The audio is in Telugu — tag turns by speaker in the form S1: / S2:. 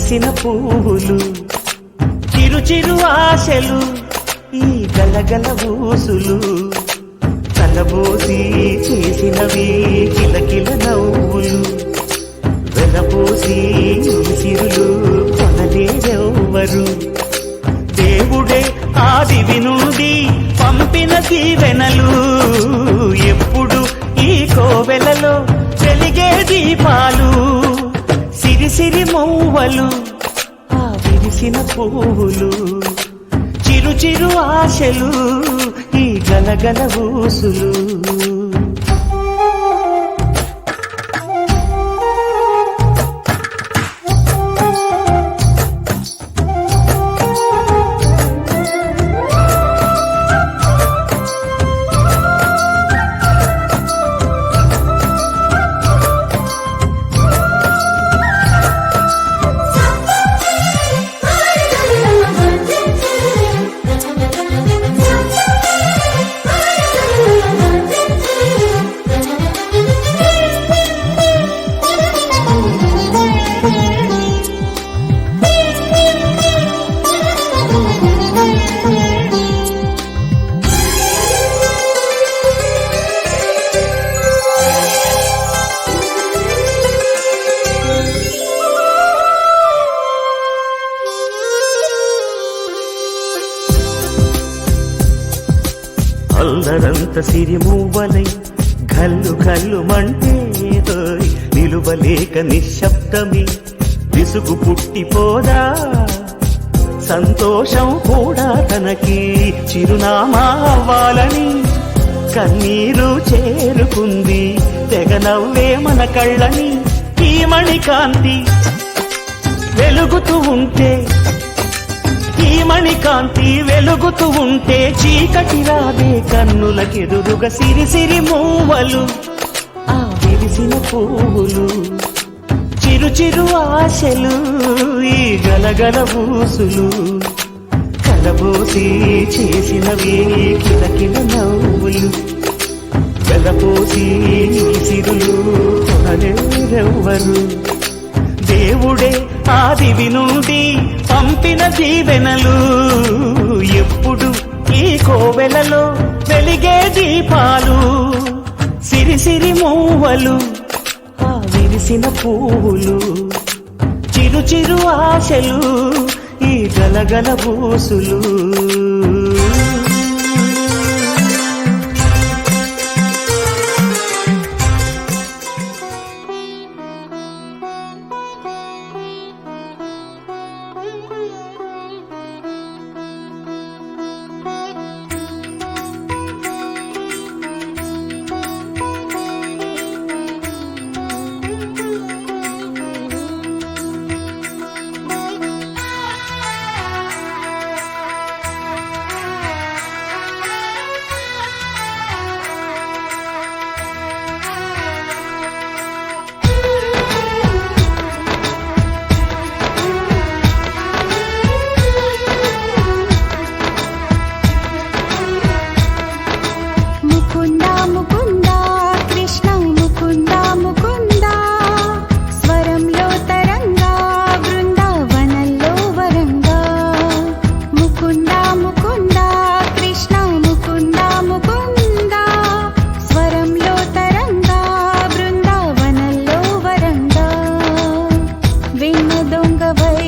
S1: విరిసిన పువ్వులు, చిరు చిరు ఆశలు, ఈ గలగల ఊసులు, కలబోసి చేసినవి కిలకిల నవ్వులు, వెలబోసి సిరులు కొనలేరెవ్వరు. దేవుడే ఆదివి నుండి పంపిన దీవెనలు, ఎప్పుడు ఈ కోవెలలో వెలిగే దీపాలు, సిరిసిరి మౌవలు, ఆ విరిసిన పువ్వులు, చిరు చిరు ఆశలు, ఈ గలగల ఊసులు. అల్లరంత సిరిమువ్వలై గల్లు గల్లు మంటే నిలువలేక నిశ్శబ్దమి విసుగు పుట్టిపోదా. సంతోషం కూడా తనకి చిరునామా అవ్వాలని కన్నీరు చేరుకుంది, తెగ నవ్వే మన కళ్ళని. ఈ మణికాంతి వెలుగుతూ ఉంటే, ఈ మణికాంతి వెలుగుతూ ఉంటే చీకటి రాదే కన్నులకెదురుగా. సిరిసిరి మూవలు, ఆ విరిసిన పువ్వులు, చిరు చిరు ఆశలు, ఈ గలగల ఊసులు, కలబోసి చేసినవి కిలకిల నవ్వులు, వెలపోసి సిరులు కొనలేరెవ్వరు. దేవుడే ఆదివి నుండి పంపిన దీవెనలు, ఎప్పుడు ఈ కోవెలలో వెలిగే దీపాలు, సిరిసిరి మూవలు, ఆ విరిసిన పువ్వులు, చిరు చిరు ఆశలు, ఈ గలగల ఊసులు.
S2: దొంగ వై